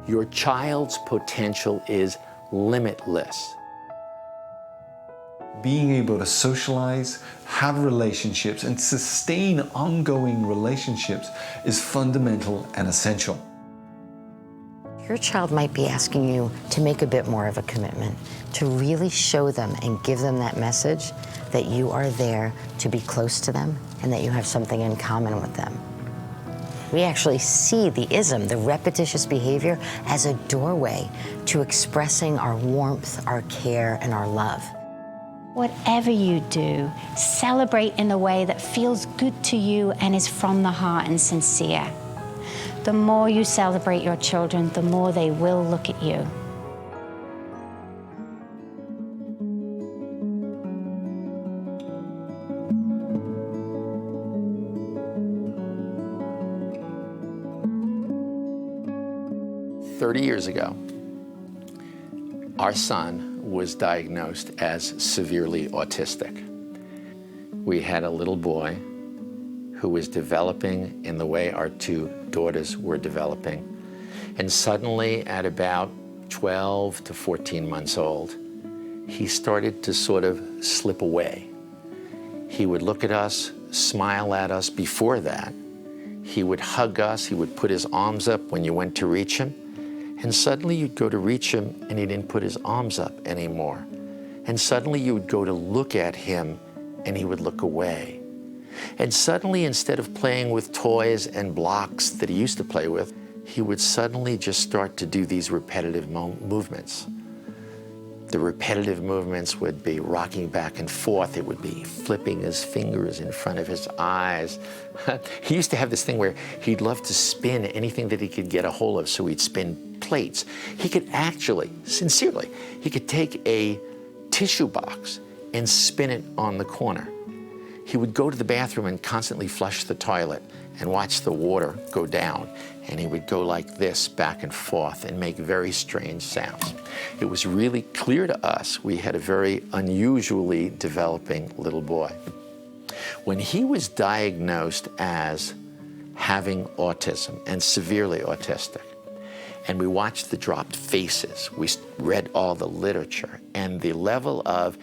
Your child's potential is limitless. Being able to socialize, have relationships, and sustain ongoing relationships is fundamental and essential. Your child might be asking you to make a bit more of a commitment, to really show them and give them that message that you are there to be close to them and that you have something in common with them. We actually see the ism, the repetitious behavior, as a doorway to expressing our warmth, our care, and our love. Whatever you do, celebrate in a way that feels good to you and is from the heart and sincere. The more you celebrate your children, the more they will look at you. Years ago, our son was diagnosed as severely autistic. We had a little boy who was developing in the way our two daughters were developing. And suddenly, at about 12 to 14 months old, he started to sort of slip away. He would look at us, smile at us. Before that, he would hug us, he would put his arms up when you went to reach him. And suddenly you'd go to reach him and he didn't put his arms up anymore. And suddenly you would go to look at him and he would look away. And suddenly, instead of playing with toys and blocks that he used to play with, he would suddenly just start to do these repetitive movements. The repetitive movements would be rocking back and forth. It would be flipping his fingers in front of his eyes. He used to have this thing where he'd love to spin anything that he could get a hold of, so he'd spin plates. He could actually, sincerely, he could take a tissue box and spin it on the corner. He would go to the bathroom and constantly flush the toilet and watch the water go down. And he would go like this back and forth and make very strange sounds. It was really clear to us we had a very unusually developing little boy. When he was diagnosed as having autism and severely autistic, and we watched the dropped faces, we read all the literature, and the level of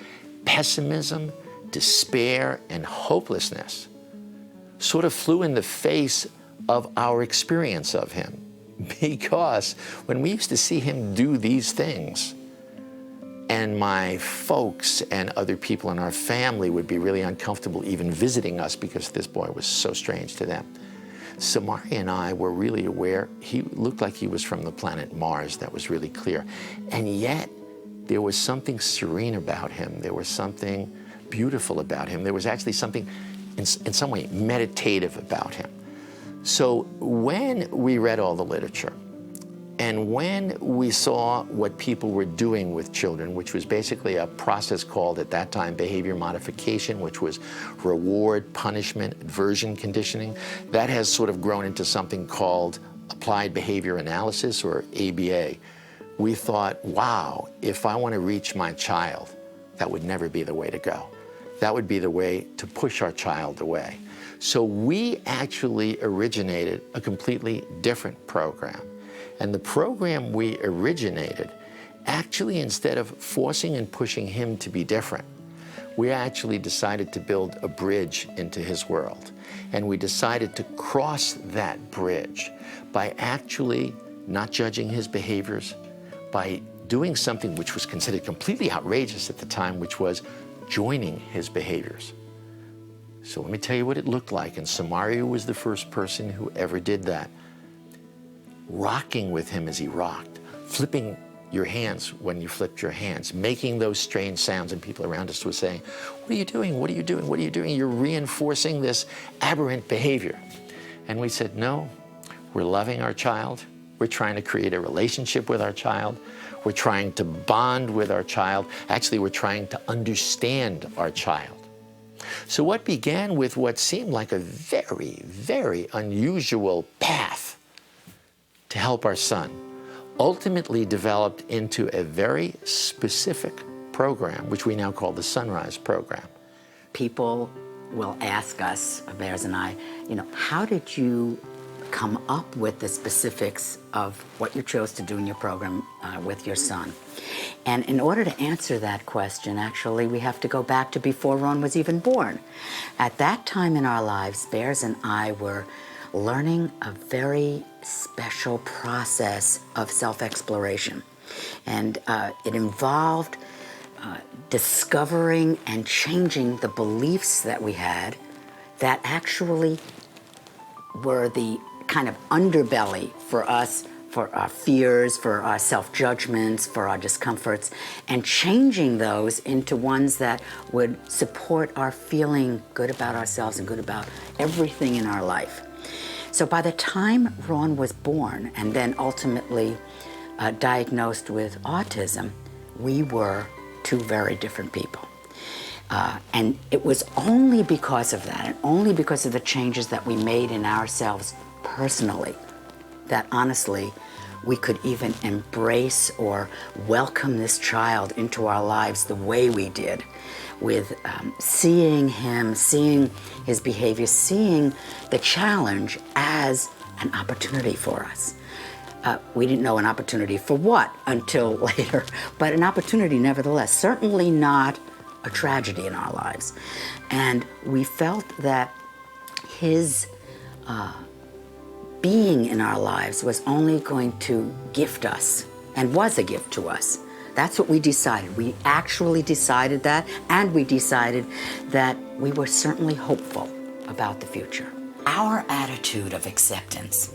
pessimism, despair, and hopelessness sort of flew in the face of our experience of him. Because when we used to see him do these things, and my folks and other people in our family would be really uncomfortable even visiting us because this boy was so strange to them. Samahria and I were really aware he looked like he was from the planet Mars. That was really clear. And yet, there was something serene about him. There was something beautiful about him. There was actually something, in some way, meditative about him. So when we read all the literature, and when we saw what people were doing with children, which was basically a process called, at that time, behavior modification, which was reward, punishment, aversion conditioning, that has sort of grown into something called applied behavior analysis, or ABA. We thought, wow, if I want to reach my child, that would never be the way to go. That would be the way to push our child away. So we actually originated a completely different program. And the program we originated, actually, instead of forcing and pushing him to be different, we actually decided to build a bridge into his world. And we decided to cross that bridge by actually not judging his behaviors, by doing something which was considered completely outrageous at the time, which was joining his behaviors. So let me tell you what it looked like, and Samahria was the first person who ever did that. Rocking with him as he rocked, flipping your hands when you flipped your hands, making those strange sounds, and people around us were saying, what are you doing? What are you doing? What are you doing? You're reinforcing this aberrant behavior. And we said, no, we're loving our child. We're trying to create a relationship with our child. We're trying to bond with our child. Actually, we're trying to understand our child. So what began with what seemed like a very, very unusual path to help our son ultimately developed into a very specific program, which we now call the Sunrise Program. People will ask us, Bears and I, how did you come up with the specifics of what you chose to do in your program with your son. And in order to answer that question, actually, we have to go back to before Raun was even born. At that time in our lives, Bears and I were learning a very special process of self-exploration. And it involved discovering and changing the beliefs that we had that actually were the kind of underbelly for us, for our fears, for our self-judgments, for our discomforts, and changing those into ones that would support our feeling good about ourselves and good about everything in our life. So by the time Raun was born and then ultimately diagnosed with autism, we were two very different people. And it was only because of that, and only because of the changes that we made in ourselves personally, that honestly, we could even embrace or welcome this child into our lives the way we did, with seeing him, seeing his behavior, seeing the challenge as an opportunity for us. We didn't know an opportunity for what until later, but an opportunity nevertheless, certainly not a tragedy in our lives. And we felt that his being in our lives was only going to gift us, and was a gift to us. That's what we decided. We actually decided that, and we decided that we were certainly hopeful about the future. Our attitude of acceptance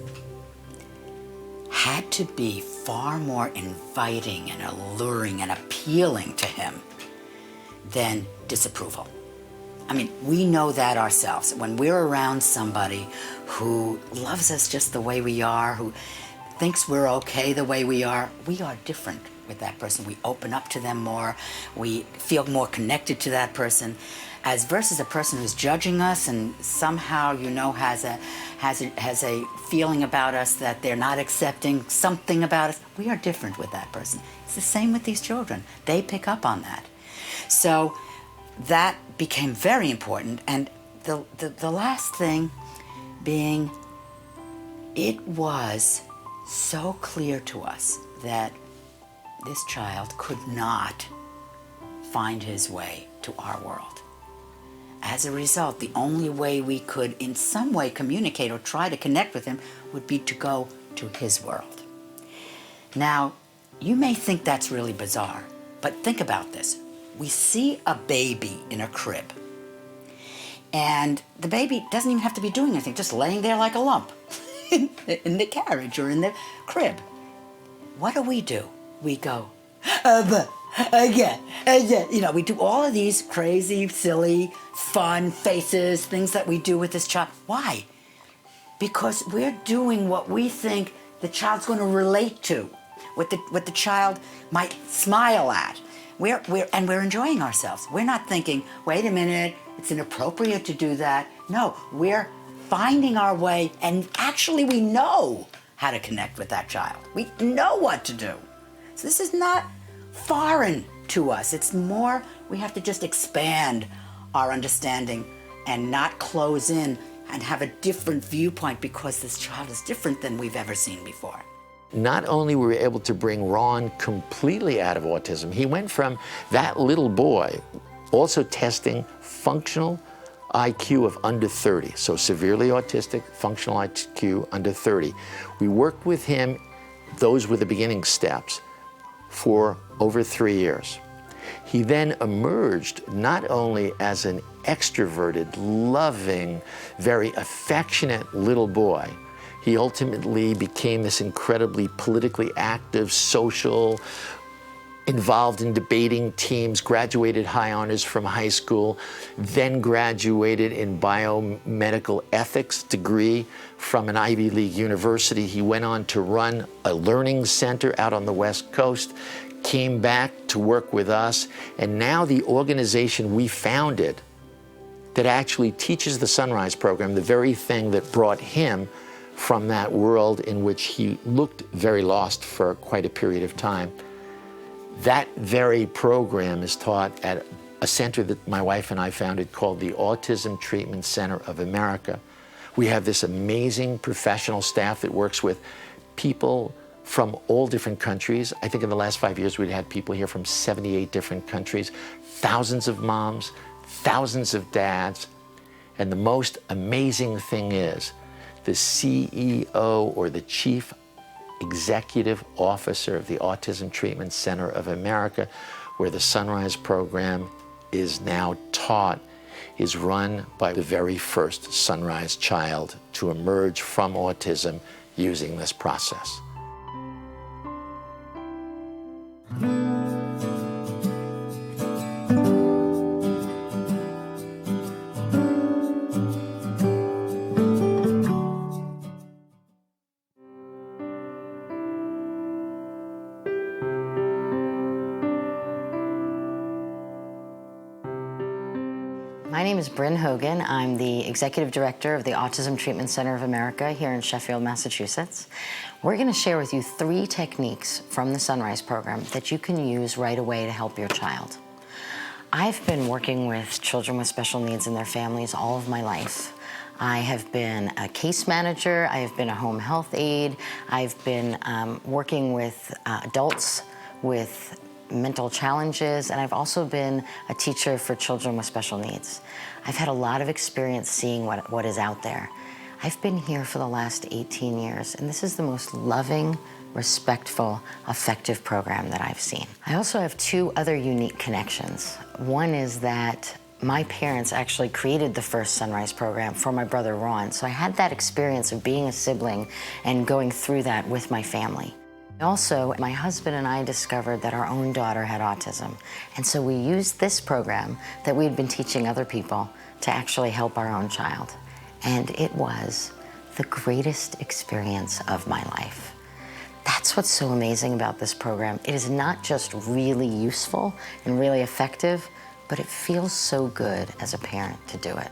had to be far more inviting and alluring and appealing to him than disapproval. I mean, we know that ourselves. When we're around somebody who loves us just the way we are, who thinks we're okay the way we are different with that person. We open up to them more. We feel more connected to that person, as versus a person who's judging us and somehow, you know, has a feeling about us that they're not accepting something about us. We are different with that person. It's the same with these children. They pick up on that. So that became very important. And the last thing being, it was so clear to us that this child could not find his way to our world. As a result, the only way we could in some way communicate or try to connect with him would be to go to his world. Now, you may think that's really bizarre, but think about this. We see a baby in a crib, and the baby doesn't even have to be doing anything, just laying there like a lump in the carriage or in the crib. What do? We go, again, you know, we do all of these crazy, silly, fun faces, things that we do with this child. Why? Because we're doing what we think the child's going to relate to, what the child might smile at. We're enjoying ourselves. We're not thinking, wait a minute, it's inappropriate to do that. No, we're finding our way, and actually we know how to connect with that child. We know what to do. So this is not foreign to us. It's more, we have to just expand our understanding and not close in and have a different viewpoint because this child is different than we've ever seen before. Not only were we able to bring Raun completely out of autism, he went from that little boy also testing functional IQ of under 30, so severely autistic, functional IQ under 30. We worked with him, those were the beginning steps, for over 3 years. He then emerged not only as an extroverted, loving, very affectionate little boy, he ultimately became this incredibly politically active, social, involved in debating teams, graduated high honors from high school, then graduated in biomedical ethics degree from an Ivy League university. He went on to run a learning center out on the West Coast, came back to work with us, and now the organization we founded that actually teaches the Sunrise program, the very thing that brought him from that world in which he looked very lost for quite a period of time. That very program is taught at a center that my wife and I founded called the Autism Treatment Center of America, We have this amazing professional staff that works with people from all different countries. I think in the last 5 years we've had people here from 78 different countries, thousands of moms, thousands of dads. And the most amazing thing is the CEO or the Chief Executive Officer of the Autism Treatment Center of America, where the Sunrise program is now taught, is run by the very first Sunrise child to emerge from autism using this process. My name is Bryn Hogan. I'm the Executive Director of the Autism Treatment Center of America here in Sheffield, Massachusetts. We're going to share with you 3 techniques from the Sunrise program that you can use right away to help your child. I've been working with children with special needs and their families all of my life. I have been a case manager, I have been a home health aide, I've been working with adults with mental challenges, and I've also been a teacher for children with special needs. I've had a lot of experience seeing what is out there. I've been here for the last 18 years, and this is the most loving, respectful, effective program that I've seen. I also have 2 other unique connections. One is that my parents actually created the first Sunrise program for my brother Raun, so I had that experience of being a sibling and going through that with my family. Also, my husband and I discovered that our own daughter had autism, and so we used this program that we had been teaching other people to actually help our own child. And it was the greatest experience of my life. That's what's so amazing about this program. It is not just really useful and really effective, but it feels so good as a parent to do it.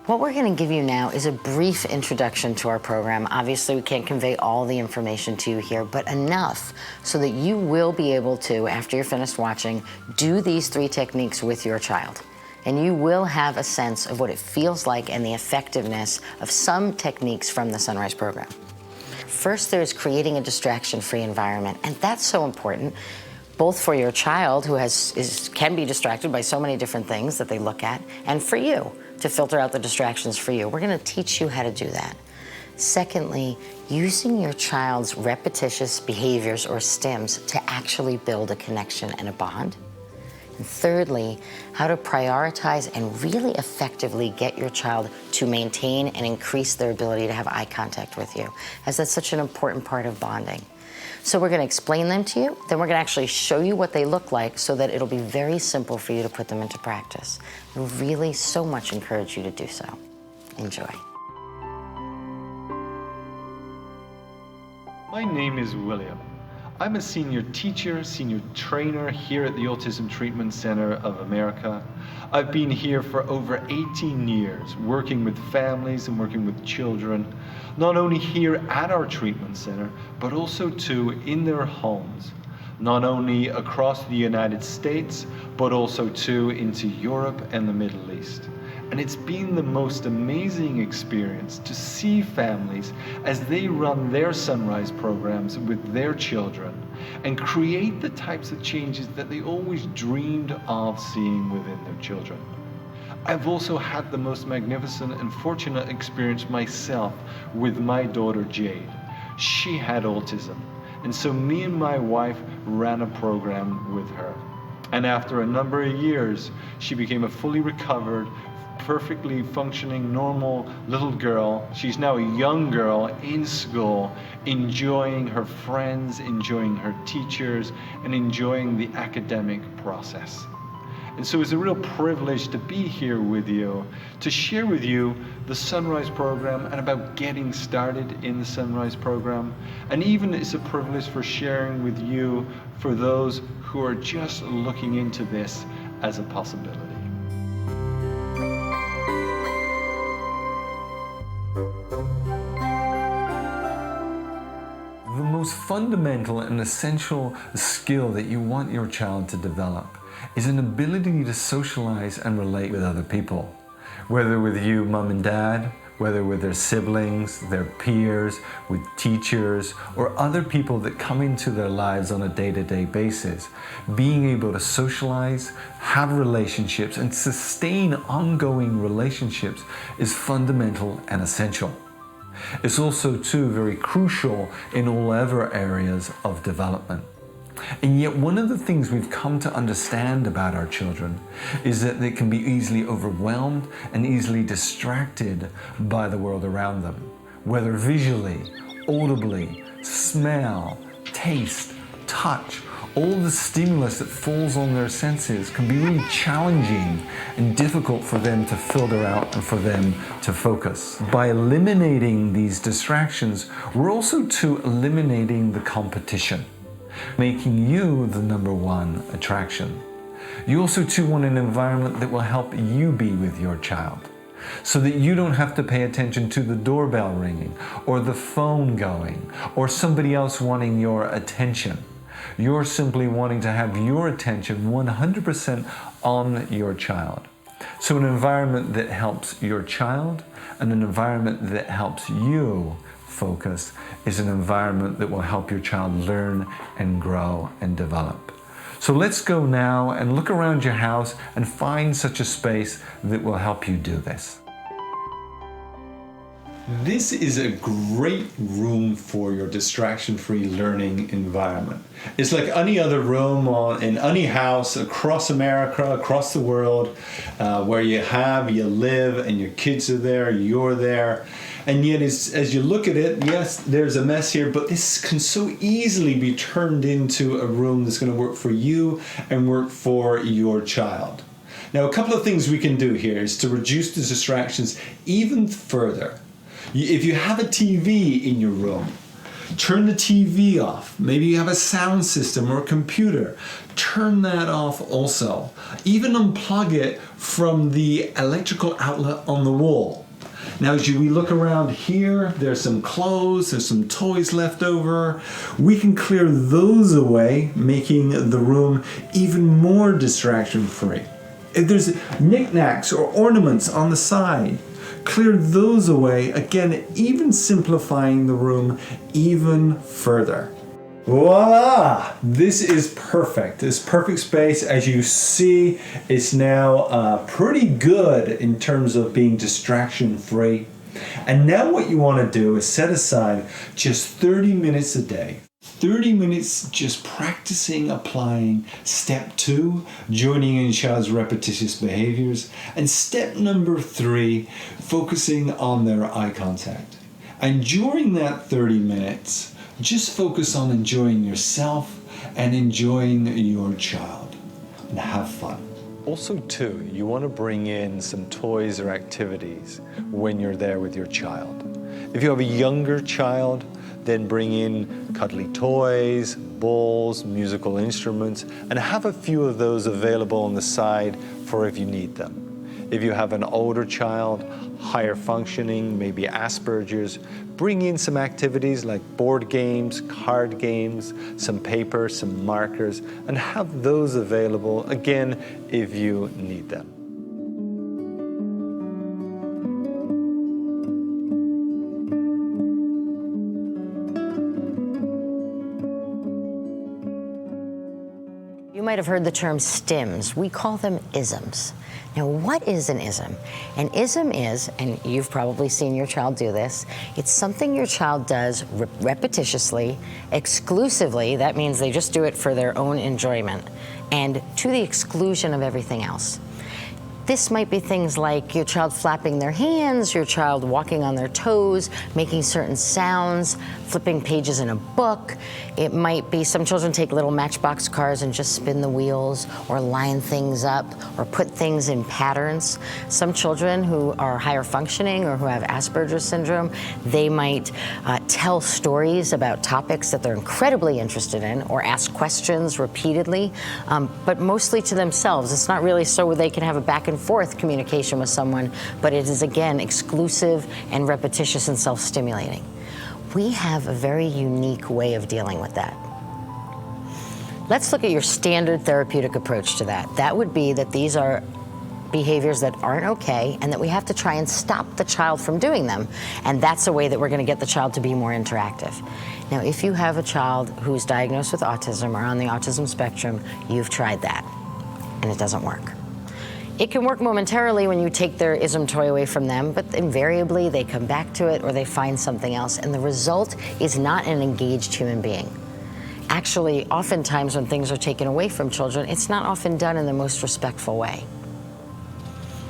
What we're going to give you now is a brief introduction to our program. Obviously, we can't convey all the information to you here, but enough so that you will be able to, after you're finished watching, do these 3 techniques with your child. And you will have a sense of what it feels like and the effectiveness of some techniques from the Sunrise program. First, there's creating a distraction-free environment, and that's so important, both for your child, who can be distracted by so many different things that they look at, and for you, to filter out the distractions for you. We're going to teach you how to do that. Secondly, using your child's repetitious behaviors or stims to actually build a connection and a bond. And thirdly, how to prioritize and really effectively get your child to maintain and increase their ability to have eye contact with you, as that's such an important part of bonding. So we're going to explain them to you, then we're going to actually show you what they look like so that it'll be very simple for you to put them into practice. We really so much encourage you to do so. Enjoy. My name is William. I'm a senior teacher, senior trainer here at the Autism Treatment Center of America. I've been here for over 18 years, working with families and working with children, not only here at our treatment center, but also too in their homes, not only across the United States, but also too into Europe and the Middle East. And it's been the most amazing experience to see families as they run their Sunrise programs with their children and create the types of changes that they always dreamed of seeing within their children. I've also had the most magnificent and fortunate experience myself with my daughter Jade. She had autism, and so me and my wife ran a program with her. And after a number of years, she became a fully recovered, perfectly functioning, normal little girl. She's now a young girl in school, enjoying her friends, enjoying her teachers, and enjoying the academic process. And so it's a real privilege to be here with you, to share with you the Sunrise program and about getting started in the Sunrise program. And even it's a privilege for sharing with you for those who are just looking into this as a possibility. The most fundamental and essential skill that you want your child to develop is an ability to socialize and relate with other people. Whether with you, mom and dad, whether with their siblings, their peers, with teachers, or other people that come into their lives on a day-to-day basis. Being able to socialize, have relationships, and sustain ongoing relationships is fundamental and essential. It's also, too, very crucial in all other areas of development. And yet one of the things we've come to understand about our children is that they can be easily overwhelmed and easily distracted by the world around them, whether visually, audibly, smell, taste, touch. All the stimulus that falls on their senses can be really challenging and difficult for them to filter out and for them to focus. By eliminating these distractions, we're also too eliminating the competition, making you the number one attraction. You also too want an environment that will help you be with your child, so that you don't have to pay attention to the doorbell ringing or the phone going or somebody else wanting your attention. You're simply wanting to have your attention 100% on your child. So an environment that helps your child and an environment that helps you focus is an environment that will help your child learn and grow and develop. So let's go now and look around your house and find such a space that will help you do this. This is a great room for your distraction-free learning environment. It's like any other room in any house across America, across the world, where you live and your kids are there, you're there. And yet as you look at it, yes, there's a mess here, but this can so easily be turned into a room that's going to work for you and work for your child. Now, a couple of things we can do here is to reduce the distractions even further. If you have a TV in your room, turn the TV off. Maybe you have a sound system or a computer. Turn that off also. Even unplug it from the electrical outlet on the wall. Now, as we look around here, there's some clothes, there's some toys left over. We can clear those away, making the room even more distraction-free. If there's knickknacks or ornaments on the side, clear those away, again, even simplifying the room even further. Voila! This is perfect. This perfect space, as you see, is now pretty good in terms of being distraction-free. And now what you want to do is set aside just 30 minutes a day. 30 minutes just practicing applying step 2, joining in child's repetitious behaviors, and step number 3, focusing on their eye contact. And during that 30 minutes, just focus on enjoying yourself and enjoying your child, and have fun. Also too, you want to bring in some toys or activities when you're there with your child. If you have a younger child, then bring in cuddly toys, balls, musical instruments, and have a few of those available on the side for if you need them. If you have an older child, higher functioning, maybe Asperger's, bring in some activities like board games, card games, some paper, some markers, and have those available, again, if you need them. You might have heard the term stims. We call them isms. Now, what is an ism? An ism is, and you've probably seen your child do this, it's something your child does repetitiously, exclusively, that means they just do it for their own enjoyment, and to the exclusion of everything else. This might be things like your child flapping their hands, your child walking on their toes, making certain sounds, flipping pages in a book. It might be some children take little matchbox cars and just spin the wheels or line things up or put things in patterns. Some children who are higher functioning or who have Asperger's syndrome, they might tell stories about topics that they're incredibly interested in or ask questions repeatedly, but mostly to themselves. It's not really so they can have a back and forth communication with someone, but it is, again, exclusive and repetitious and self-stimulating. We have a very unique way of dealing with that. Let's look at your standard therapeutic approach to that. That would be that these are behaviors that aren't okay and that we have to try and stop the child from doing them. And that's a way that we're going to get the child to be more interactive. Now, if you have a child who's diagnosed with autism or on the autism spectrum, you've tried that, and it doesn't work. It can work momentarily when you take their ism toy away from them, but invariably they come back to it or they find something else, and the result is not an engaged human being. Actually, oftentimes when things are taken away from children, it's not often done in the most respectful way.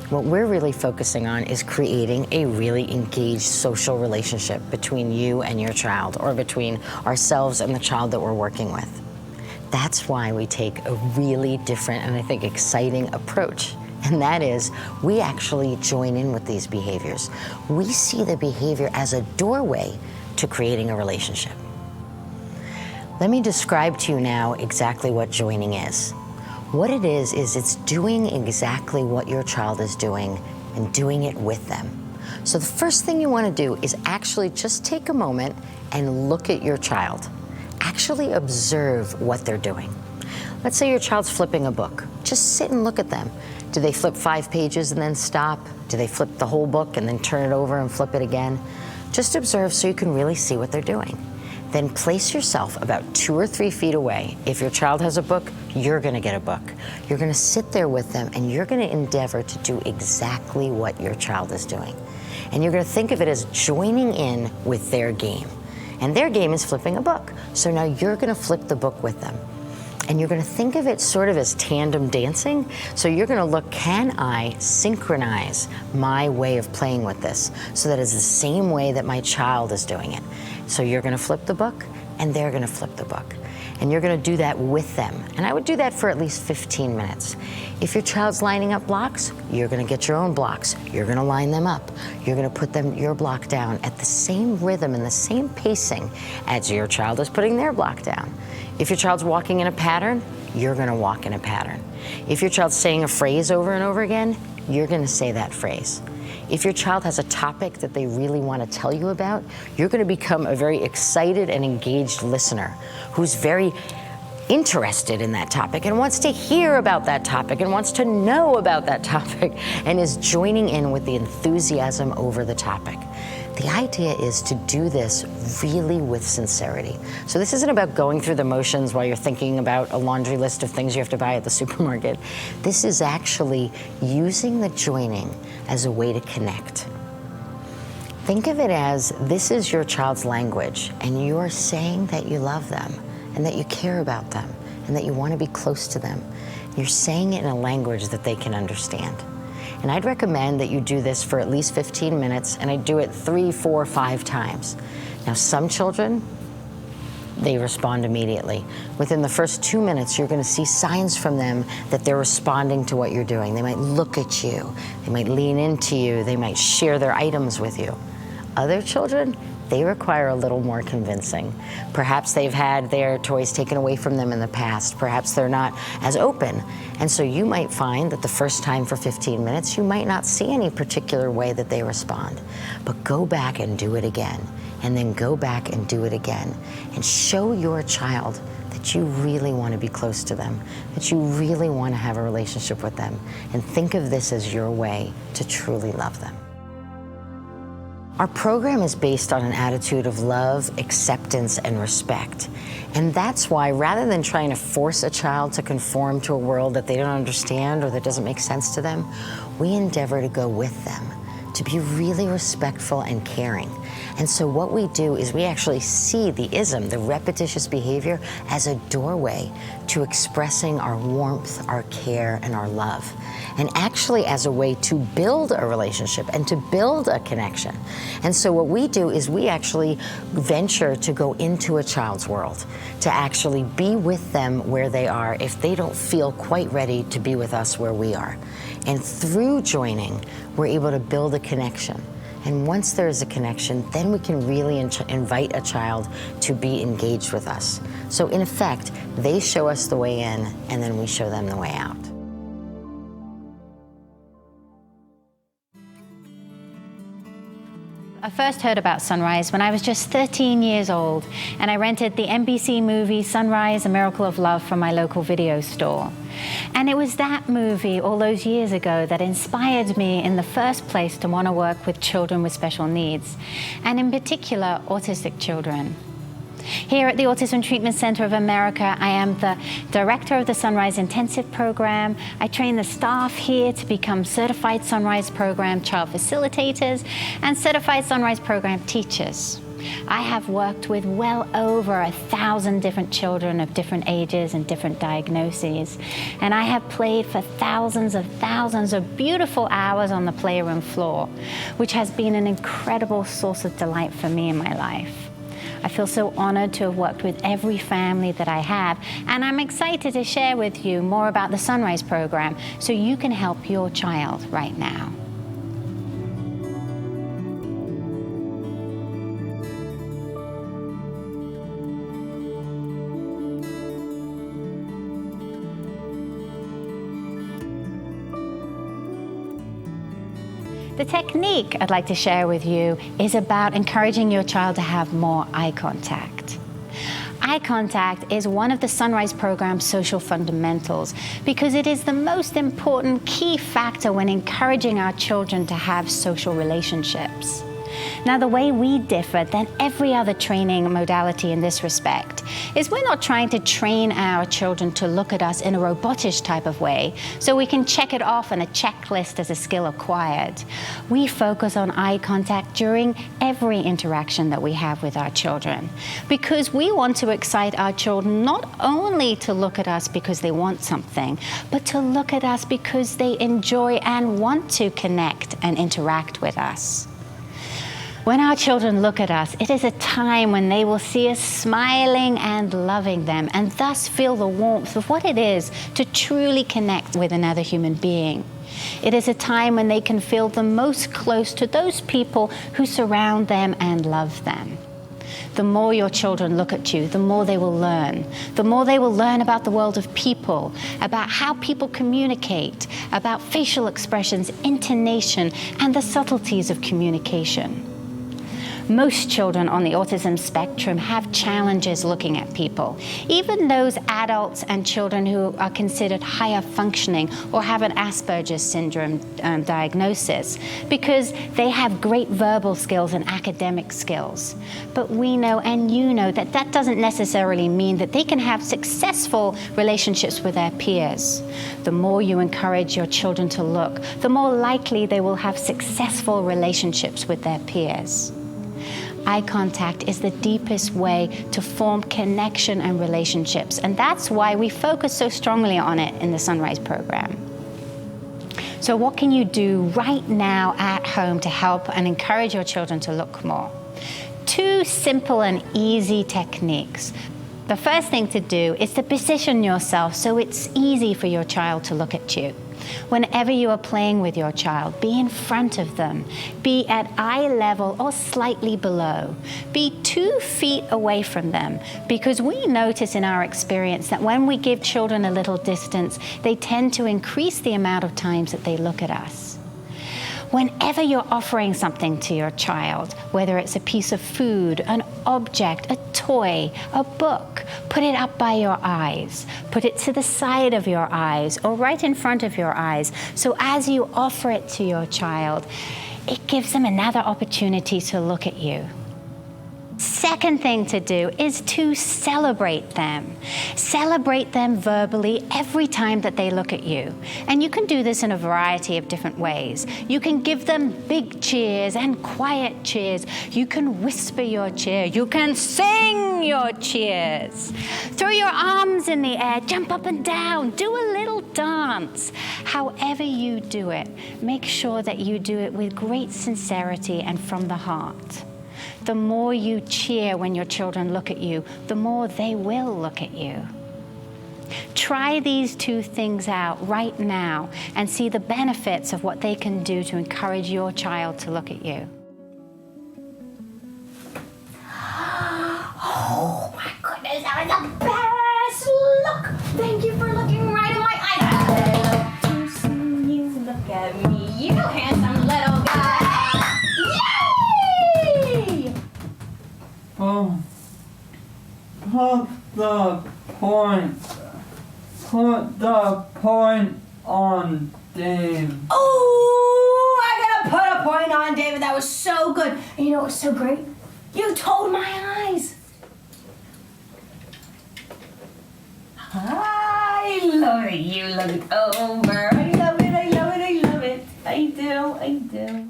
What we're really focusing on is creating a really engaged social relationship between you and your child, or between ourselves and the child that we're working with. That's why we take a really different and I think exciting approach. And that is, we actually join in with these behaviors. We see the behavior as a doorway to creating a relationship. Let me describe to you now exactly what joining is. What it is it's doing exactly what your child is doing and doing it with them. So the first thing you want to do is actually just take a moment and look at your child. Actually observe what they're doing. Let's say your child's flipping a book. Just sit and look at them. Do they flip 5 pages and then stop? Do they flip the whole book and then turn it over and flip it again? Just observe so you can really see what they're doing. Then place yourself about 2 or 3 feet away. If your child has a book, you're going to get a book. You're going to sit there with them and you're going to endeavor to do exactly what your child is doing. And you're going to think of it as joining in with their game. And their game is flipping a book. So now you're going to flip the book with them. And you're going to think of it sort of as tandem dancing. So you're going to look, can I synchronize my way of playing with this so that it's the same way that my child is doing it? So you're going to flip the book and they're going to flip the book. And you're going to do that with them. And I would do that for at least 15 minutes. If your child's lining up blocks, you're going to get your own blocks. You're going to line them up. You're going to put your block down at the same rhythm and the same pacing as your child is putting their block down. If your child's walking in a pattern, you're going to walk in a pattern. If your child's saying a phrase over and over again, you're going to say that phrase. If your child has a topic that they really want to tell you about, you're going to become a very excited and engaged listener who's very interested in that topic and wants to hear about that topic and wants to know about that topic and is joining in with the enthusiasm over the topic. The idea is to do this really with sincerity. So this isn't about going through the motions while you're thinking about a laundry list of things you have to buy at the supermarket. This is actually using the joining as a way to connect. Think of it as this is your child's language, and you're saying that you love them and that you care about them and that you want to be close to them. You're saying it in a language that they can understand. And I'd recommend that you do this for at least 15 minutes, and I do it 3, 4, 5 times. Now, some children, they respond immediately. Within the first 2 minutes, you're going to see signs from them that they're responding to what you're doing. They might look at you. They might lean into you. They might share their items with you. Other children, they require a little more convincing. Perhaps they've had their toys taken away from them in the past. Perhaps they're not as open. And so you might find that the first time for 15 minutes, you might not see any particular way that they respond. But go back and do it again. And then go back and do it again. And show your child that you really want to be close to them, that you really want to have a relationship with them. And think of this as your way to truly love them. Our program is based on an attitude of love, acceptance, and respect. And that's why, rather than trying to force a child to conform to a world that they don't understand or that doesn't make sense to them, we endeavor to go with them, to be really respectful and caring. And so what we do is we actually see the ism, the repetitious behavior, as a doorway to expressing our warmth, our care, and our love. And actually as a way to build a relationship and to build a connection. And so what we do is we actually venture to go into a child's world, to actually be with them where they are if they don't feel quite ready to be with us where we are. And through joining, we're able to build a connection. And once there is a connection, then we can really invite a child to be engaged with us. So in effect, they show us the way in, and then we show them the way out. I first heard about Sunrise when I was just 13 years old, and I rented the NBC movie Sunrise, A Miracle of Love from my local video store. And it was that movie all those years ago that inspired me in the first place to want to work with children with special needs, and in particular, autistic children. Here at the Autism Treatment Center of America, I am the director of the Sunrise Intensive Program. I train the staff here to become certified Sunrise Program child facilitators and certified Sunrise Program teachers. I have worked with well over 1,000 different children of different ages and different diagnoses, and I have played for thousands of beautiful hours on the playroom floor, which has been an incredible source of delight for me in my life. I feel so honored to have worked with every family that I have, and I'm excited to share with you more about the Sunrise Program so you can help your child right now. The technique I'd like to share with you is about encouraging your child to have more eye contact. Eye contact is one of the Sunrise Program's social fundamentals because it is the most important key factor when encouraging our children to have social relationships. Now, the way we differ than every other training modality in this respect is we're not trying to train our children to look at us in a robotish type of way so we can check it off on a checklist as a skill acquired. We focus on eye contact during every interaction that we have with our children because we want to excite our children not only to look at us because they want something, but to look at us because they enjoy and want to connect and interact with us. When our children look at us, it is a time when they will see us smiling and loving them, and thus feel the warmth of what it is to truly connect with another human being. It is a time when they can feel the most close to those people who surround them and love them. The more your children look at you, the more they will learn. The more they will learn about the world of people, about how people communicate, about facial expressions, intonation, and the subtleties of communication. Most children on the autism spectrum have challenges looking at people, even those adults and children who are considered higher functioning or have an Asperger's syndrome diagnosis, because they have great verbal skills and academic skills. But we know, and you know, that that doesn't necessarily mean that they can have successful relationships with their peers. The more you encourage your children to look, the more likely they will have successful relationships with their peers. Eye contact is the deepest way to form connection and relationships, and that's why we focus so strongly on it in the Sunrise Program. So what can you do right now at home to help and encourage your children to look more? 2 simple and easy techniques. The first thing to do is to position yourself so it's easy for your child to look at you. Whenever you are playing with your child, be in front of them. Be at eye level or slightly below. Be 2 feet away from them, because we notice in our experience that when we give children a little distance, they tend to increase the amount of times that they look at us. Whenever you're offering something to your child, whether it's a piece of food, an object, a toy, a book, put it up by your eyes. Put it to the side of your eyes or right in front of your eyes. So as you offer it to your child, it gives them another opportunity to look at you. Second thing to do is to celebrate them. Celebrate them verbally every time that they look at you. And you can do this in a variety of different ways. You can give them big cheers and quiet cheers. You can whisper your cheer. You can sing your cheers. Throw your arms in the air, jump up and down, do a little dance. However you do it, make sure that you do it with great sincerity and from the heart. The more you cheer when your children look at you, the more they will look at you. Try these 2 things out right now and see the benefits of what they can do to encourage your child to look at you. Oh my goodness, that was the best look! Thank you for looking right in my eyes. I love to see you look at me, you handsome little guy. Yay! Put the point on Dave. Oh, I gotta put a point on David. That was so good. And you know what was so great? You told my eyes. I love it. You look it over. I love it. I love it. I love it. I do. I do.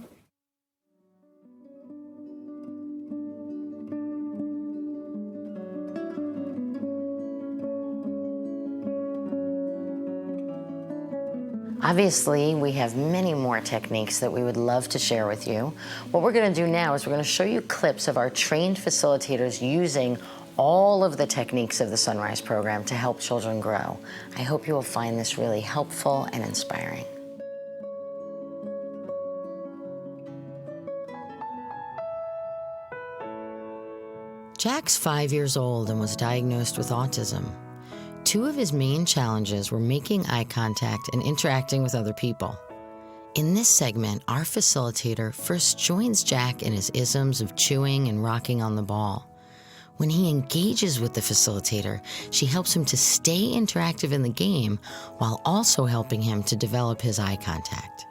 Obviously, we have many more techniques that we would love to share with you. What we're going to do now is we're going to show you clips of our trained facilitators using all of the techniques of the Sunrise program to help children grow. I hope you will find this really helpful and inspiring. Jack's 5 years old and was diagnosed with autism. Two of his main challenges were making eye contact and interacting with other people. In this segment, our facilitator first joins Jack in his isms of chewing and rocking on the ball. When he engages with the facilitator, she helps him to stay interactive in the game while also helping him to develop his eye contact.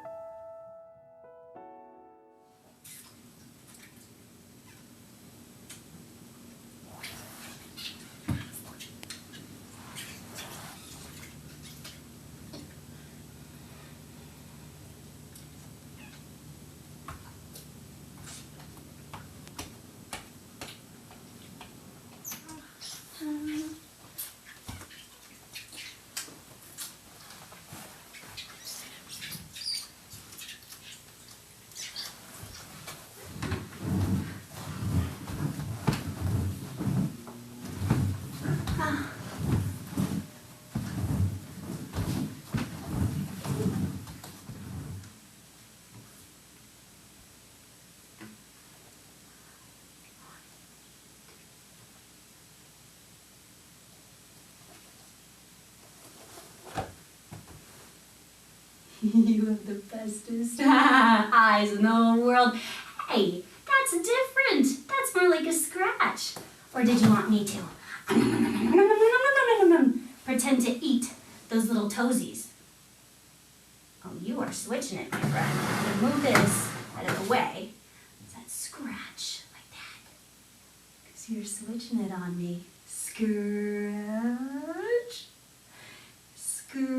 You have the bestest eyes in the whole world. Hey, that's different. That's more like a scratch. Or did you want me to pretend to eat those little toesies? Oh, you are switching it, my friend. I'm gonna move this out of the way. It's that scratch like that. Because you're switching it on me. Scratch. Scratch.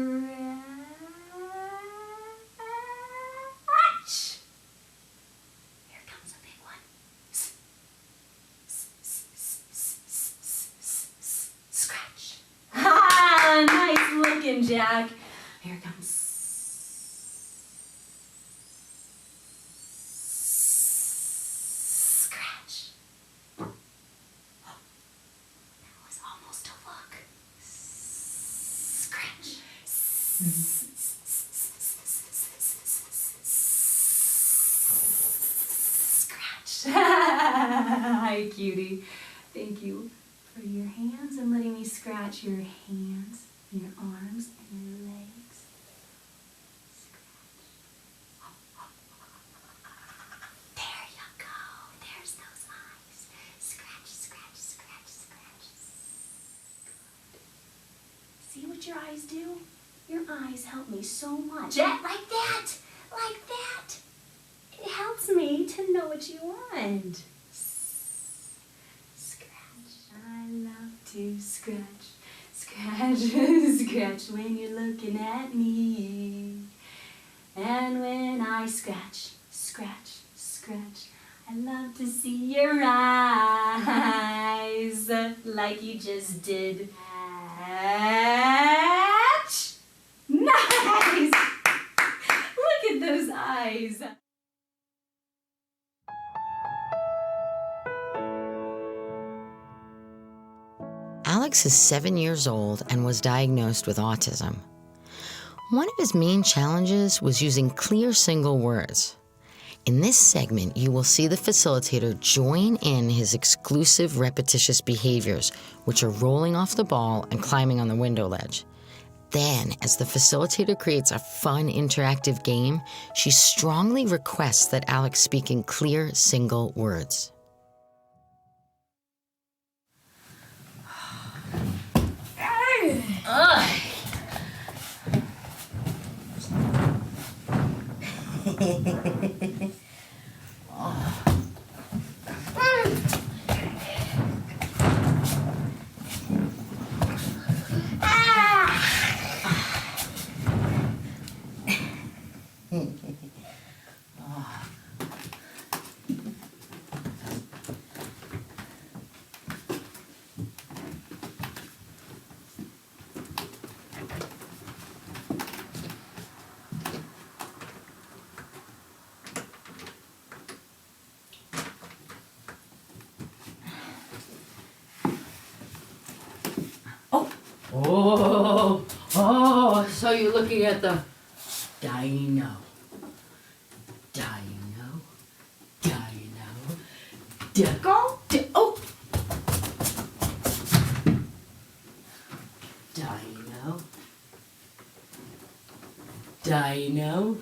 Here comes a big one. Scratch. Ha! Nice looking, Jack. Here comes. Scratch. That was almost a look. Scratch. Scratch. Hi, cutie. Thank you for your hands and letting me scratch your hands, your arms, and your legs. Scratch. There you go. There's those eyes. Scratch, scratch, scratch, scratch. Good. See what your eyes do? Your eyes help me so much. Like that. Like that. It helps me to know what you want. Scratch. I love to scratch. Scratch, scratch when you're looking at me. And when I scratch, scratch, scratch, I love to see your eyes like you just did. Scratch. Nice! Look at those eyes. Alex is 7 years old and was diagnosed with autism. One of his main challenges was using clear single words. In this segment, you will see the facilitator join in his exclusive repetitious behaviors, which are rolling off the ball and climbing on the window ledge. Then, as the facilitator creates a fun, interactive game, she strongly requests that Alex speak in clear, single words. Oh, so you're looking at the dino. Oh. Dino.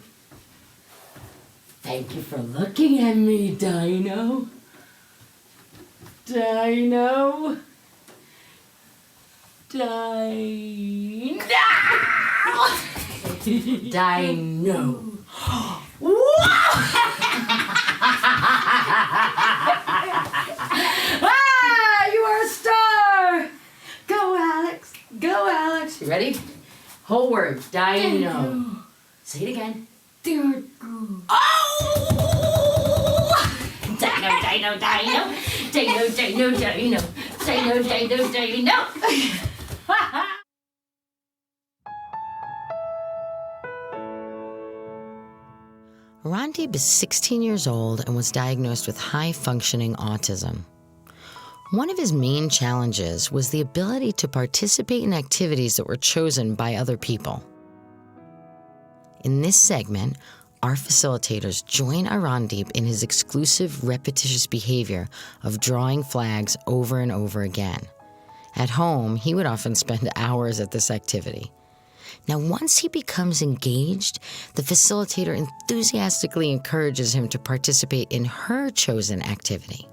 Thank you for looking at me, Dino. Dino. You are a star! Go, Alex. Go, Alex. You ready? Whole word. Dino. Say it again. Oh! Dino. Raun is 16 years old and was diagnosed with high-functioning autism. One of his main challenges was the ability to participate in activities that were chosen by other people. In this segment, our facilitators join Raun in his exclusive repetitious behavior of drawing flags over and over again. At home, he would often spend hours at this activity. Now, once he becomes engaged, the facilitator enthusiastically encourages him to participate in her chosen activity.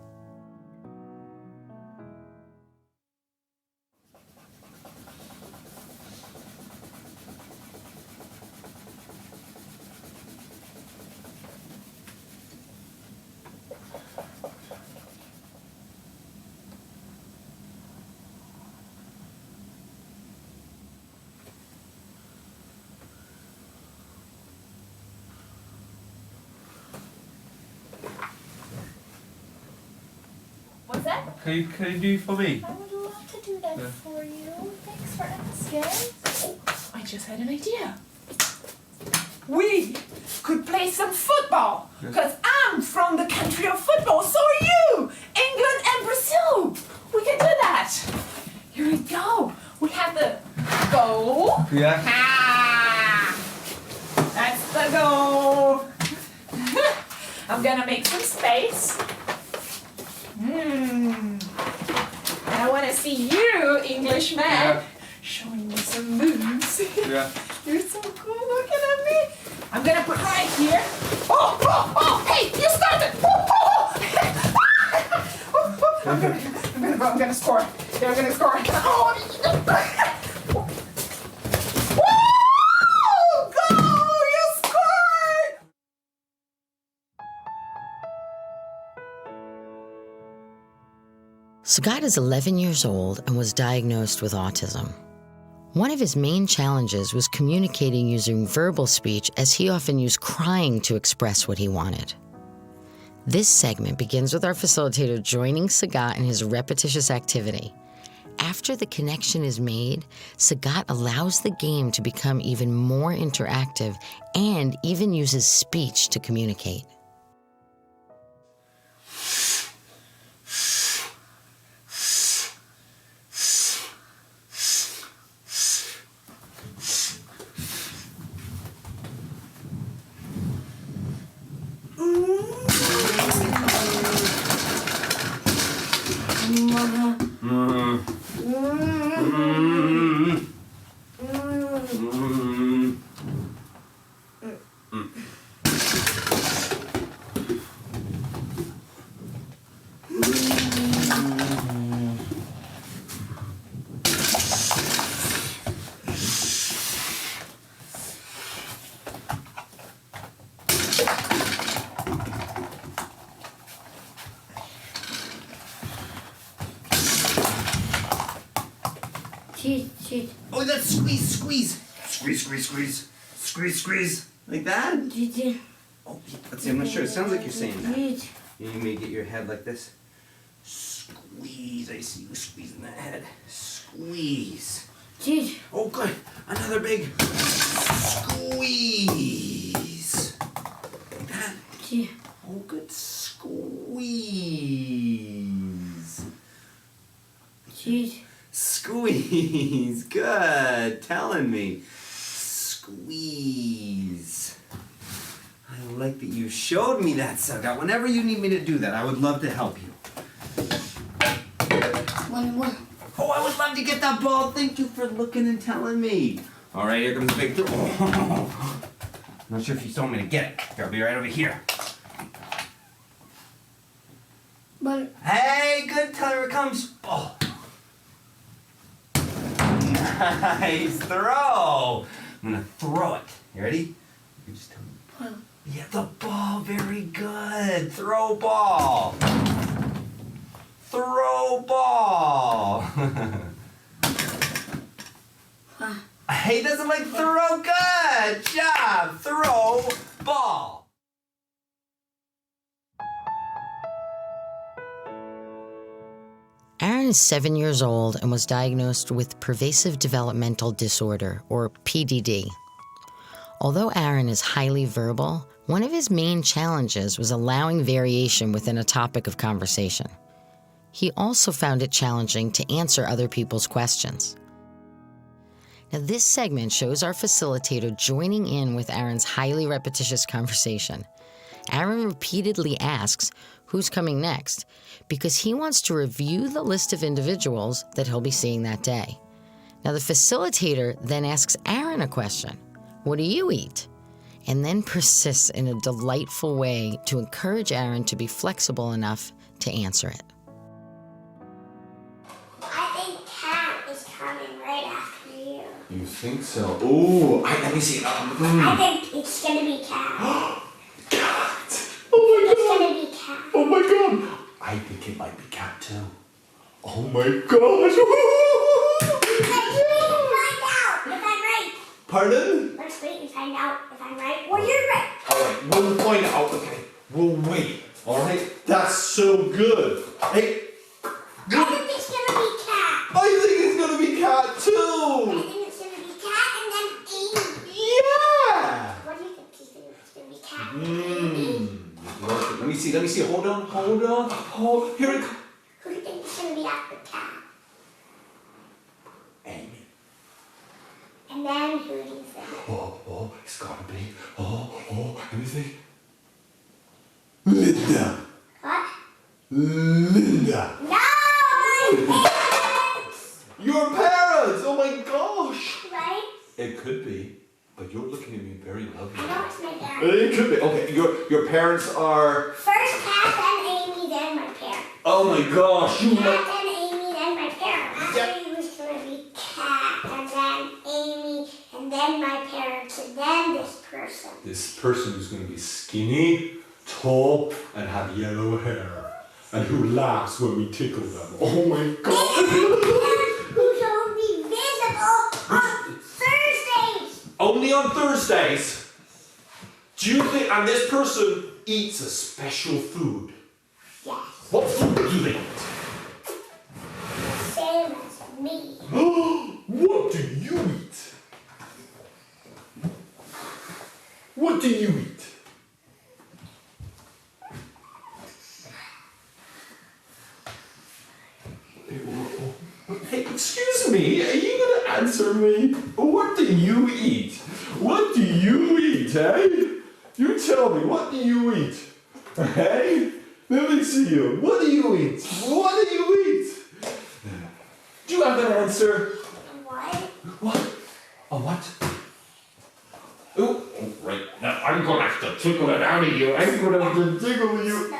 What's that? Can you do for me? I would love to do that for you. Thanks for asking. Oh, I just had an idea. We could play some football. Because I'm from the country of football. So are you. England and Brazil. We can do that. Here we go. We have the goal. Yeah. Ah, that's the goal. I'm gonna make some space. And I want to see you, Englishman, showing me some moves. Yeah. You're so cool looking at me. I'm going to put right here. Oh, hey, you started. I'm going to score. They're going to score. Go! You scored! Sagat is 11 years old and was diagnosed with autism. One of his main challenges was communicating using verbal speech, as he often used crying to express what he wanted. This segment begins with our facilitator joining Sagat in his repetitious activity. After the connection is made, Sagat allows the game to become even more interactive and even uses speech to communicate. Did. Oh, that's squeeze, squeeze. Squeeze, squeeze, squeeze. Squeeze, squeeze. Like that? Did. Oh, let's see, I'm not sure. It sounds like you're saying that. Did. You may get your head like this. Squeeze. I see you squeezing that head. Squeeze. Did. Oh, good. Another big squeeze. Like that. Did. Oh, good. Squeeze. Did. Squeeze. Good. Telling me. Squeeze. I like that you showed me that, Saga. Whenever you need me to do that, I would love to help you. One. Oh, I would love to get that ball. Thank you for looking and telling me. All right, here comes the big throw. Oh. Not sure if you told me to get it. Here, I'll be right over here. One. Hey, good. Tell her here it comes. Ball. Nice throw. I'm gonna throw it. You ready? You can just tell me. Ball. Yeah, the ball. Very good. Throw ball. Throw ball. He doesn't like throw. Good job. Throw ball. Aaron is 7 years old and was diagnosed with pervasive developmental disorder, or PDD. Although Aaron is highly verbal, one of his main challenges was allowing variation within a topic of conversation. He also found it challenging to answer other people's questions. Now, this segment shows our facilitator joining in with Aaron's highly repetitious conversation. Aaron repeatedly asks who's coming next because he wants to review the list of individuals that he'll be seeing that day. Now, the facilitator then asks Aaron a question, "What do you eat?" and then persists in a delightful way to encourage Aaron to be flexible enough to answer it. I think Cat is coming right after you. You think so? Ooh, let me see. I think it's gonna be Cat. Cat. Oh my It's god. gonna be Cat. Oh my god. I think it might be cat too. Oh my gosh. Let's wait and find out if I'm right. Pardon? Let's wait and find out if I'm right or you're right. All right, we'll find out. Okay, we'll wait. All right, that's so good. Hey, I think it's gonna be Cat. I think it's gonna be cat I too. think it's gonna be Cat and then Amy. Yeah. What do you think? Do you think it's gonna be Cat? Let me see. Hold on. Oh, here it comes. Who do you think is gonna be after Cat? Amy. And then who do you think? Oh, it's gotta be. Let me see. Linda. What? Linda. No! My parents! Your parents! Oh my gosh! Right? It could be, but you're looking at me very lovely. I know it's my parents. It could be. Okay, your parents are. First Cat, then Amy, then my parents. Oh my gosh! You Cat, know. then Amy, then my parents. Yeah. Actually, it was gonna be Cat, and then Amy, and then my parents, and then this person. This person who's going to be skinny, tall, and have yellow hair. And who laughs when we tickle them. Oh my god! Who's only visible on Thursdays. Only on Thursdays? Do you think, and this person eats a special food? Yes. What food do they eat? Same as me. What do you eat? What do you eat? Hey, excuse me, are you gonna answer me? What do you eat? What do you eat, eh? You tell me, what do you eat? Hey? Let me see you. What do you eat? What do you eat? Do you have an answer? What? What? A what? Oh, right. Now I'm gonna have to tickle it out of you. I'm gonna have to tickle you.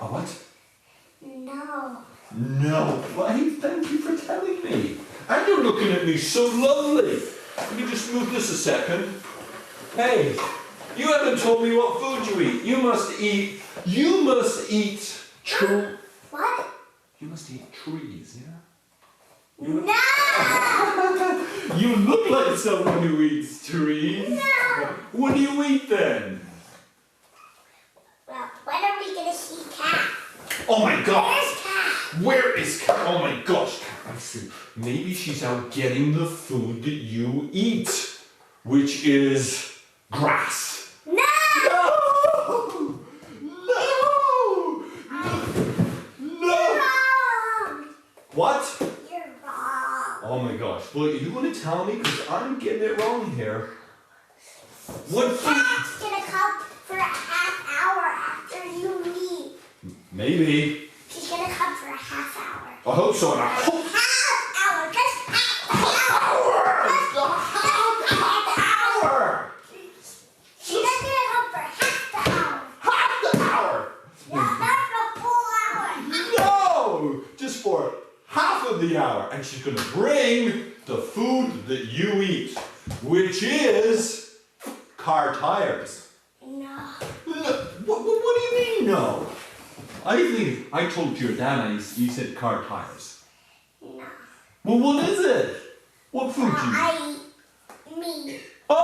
A what? No. No. Why, thank you for telling me. And you're looking at me so lovely. Let me just move this a second. Hey, you haven't told me what food you eat. You must eat What? You must eat trees, yeah? No! You look like someone who eats trees. No! What do you eat then? Well, when are we gonna see Cat? Oh my gosh! Where's Cat? Where is Cat? Oh my gosh, I see. Maybe she's out getting the food that you eat, which is grass. No! No! No! No! Wrong! What? You're wrong. Oh my gosh. Well, you want to tell me? Because I'm getting it wrong here. What food? Cat's gonna come for a half hour after you leave. Maybe. She's gonna come for a half hour. I hope so. And I hope. Half hour! Just Half hour! she's not gonna come for half the hour. Half the hour! No, not the full hour. No! Just for half of the hour. And she's going to bring the food that you eat, which is car tires. No. What do you mean, no? I think I told your dad you said car tires. No. Well, what is it? What food do you eat? I eat meat. Oh!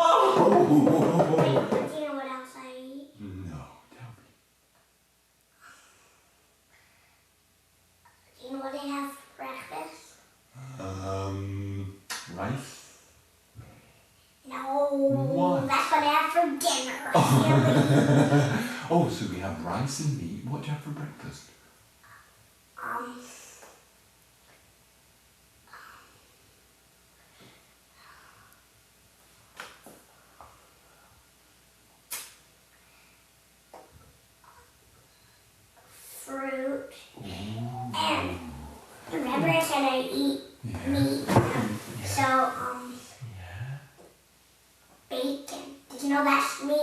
Wait, do you know what else I eat? No, tell me. Do you know what I have for breakfast? Rice? No. What? That's what I have for dinner. Silly. Oh, so we have rice and meat. What do you have for breakfast? Fruit. And remember I said I eat meat. So, bacon. Did you know that's me?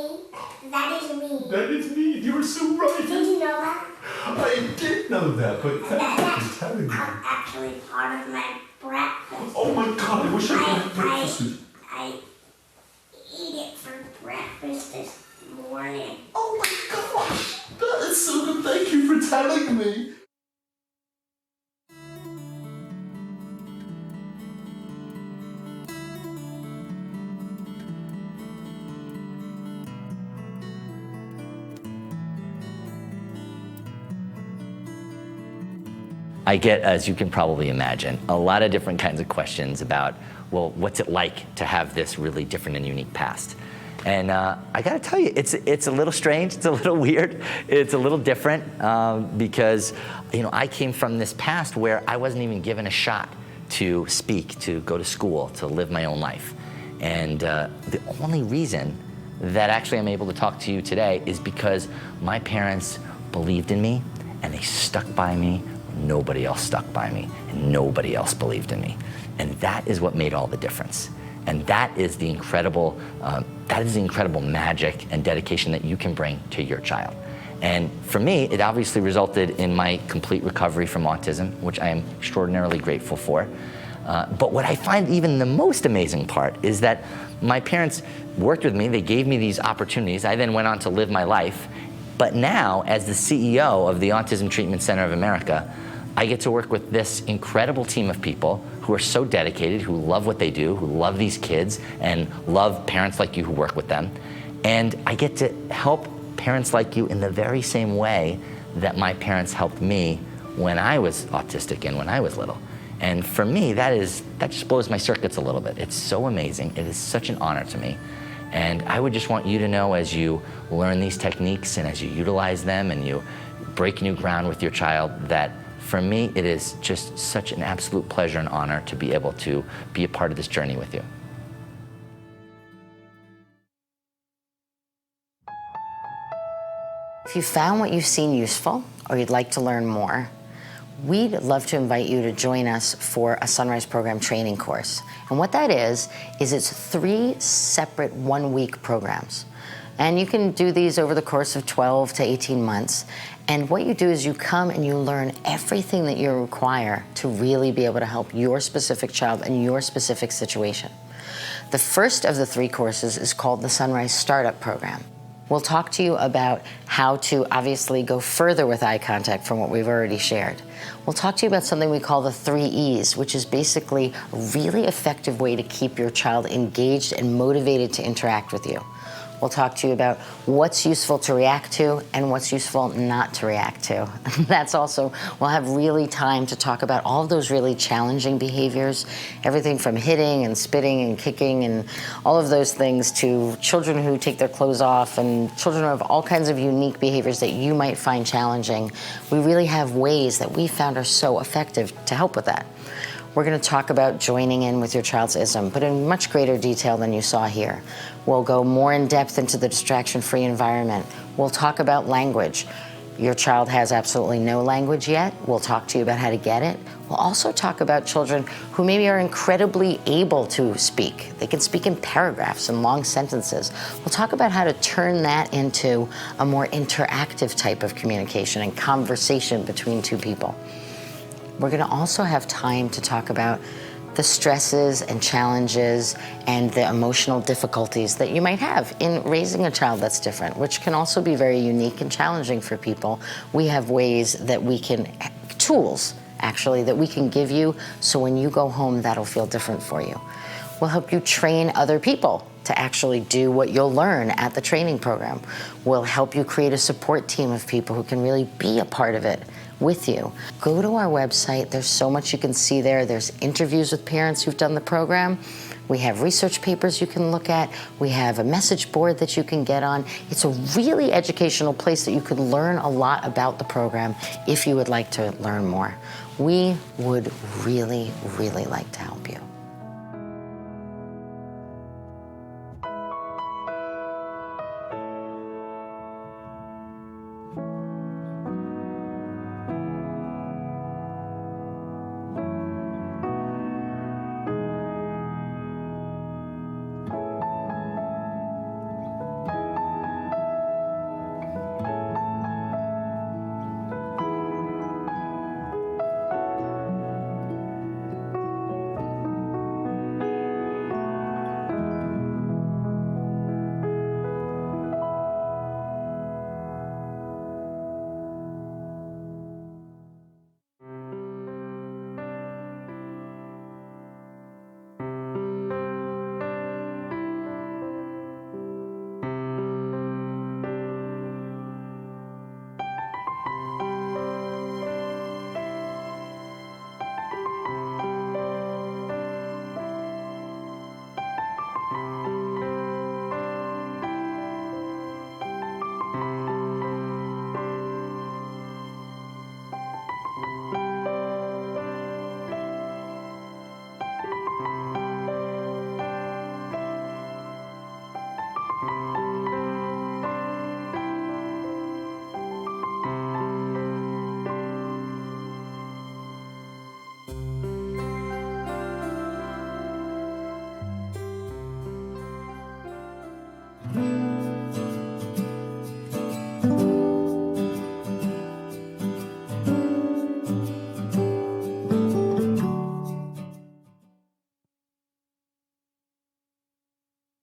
That is me. That is me. You were so right. Did you know that? I did know that, but thank you for telling me. That's actually part of my breakfast. Oh my God, I wish I could have breakfast. I eat it for breakfast this morning. Oh my gosh, that is so good. Thank you for telling me. I get, as you can probably imagine, a lot of different kinds of questions about, well, what's it like to have this really different and unique past? And I gotta tell you, it's a little strange, it's a little weird, it's a little different because, you know, I came from this past where I wasn't even given a shot to speak, to go to school, to live my own life. And the only reason that actually I'm able to talk to you today is because my parents believed in me and they stuck by me. Nobody else stuck by me, and nobody else believed in me. And that is what made all the difference. And that is the incredible magic and dedication that you can bring to your child. And for me, it obviously resulted in my complete recovery from autism, which I am extraordinarily grateful for. But what I find even the most amazing part is that my parents worked with me, they gave me these opportunities. I then went on to live my life. But now, as the CEO of the Autism Treatment Center of America, I get to work with this incredible team of people who are so dedicated, who love what they do, who love these kids, and love parents like you who work with them. And I get to help parents like you in the very same way that my parents helped me when I was autistic and when I was little. And for me, that just blows my circuits a little bit. It's so amazing. It is such an honor to me. And I would just want you to know, as you learn these techniques and as you utilize them and you break new ground with your child, that for me, it is just such an absolute pleasure and honor to be able to be a part of this journey with you. If you found what you've seen useful or you'd like to learn more, we'd love to invite you to join us for a Sunrise Program training course. And what that is it's 3 separate one-week programs. And you can do these over the course of 12 to 18 months. And what you do is you come and you learn everything that you require to really be able to help your specific child and your specific situation. The first of the 3 courses is called the Sunrise Startup Program. We'll talk to you about how to obviously go further with eye contact from what we've already shared. We'll talk to you about something we call the 3 E's, which is basically a really effective way to keep your child engaged and motivated to interact with you. We'll talk to you about what's useful to react to and what's useful not to react to. That's also, we'll have really time to talk about all of those really challenging behaviors, everything from hitting and spitting and kicking and all of those things to children who take their clothes off and children who have all kinds of unique behaviors that you might find challenging. We really have ways that we found are so effective to help with that. We're going to talk about joining in with your child's ISM, but in much greater detail than you saw here. We'll go more in depth into the distraction-free environment. We'll talk about language. Your child has absolutely no language yet. We'll talk to you about how to get it. We'll also talk about children who maybe are incredibly able to speak. They can speak in paragraphs and long sentences. We'll talk about how to turn that into a more interactive type of communication and conversation between two people. We're going to also have time to talk about the stresses and challenges and the emotional difficulties that you might have in raising a child that's different, which can also be very unique and challenging for people. We have ways that we can, tools actually, that we can give you so when you go home, that'll feel different for you. We'll help you train other people to actually do what you'll learn at the training program. We'll help you create a support team of people who can really be a part of it with you. Go to our website. There's so much you can see there. There's interviews with parents who've done the program. We have research papers you can look at. We have a message board that you can get on. It's a really educational place that you can learn a lot about the program if you would like to learn more. We would really, really like to help you.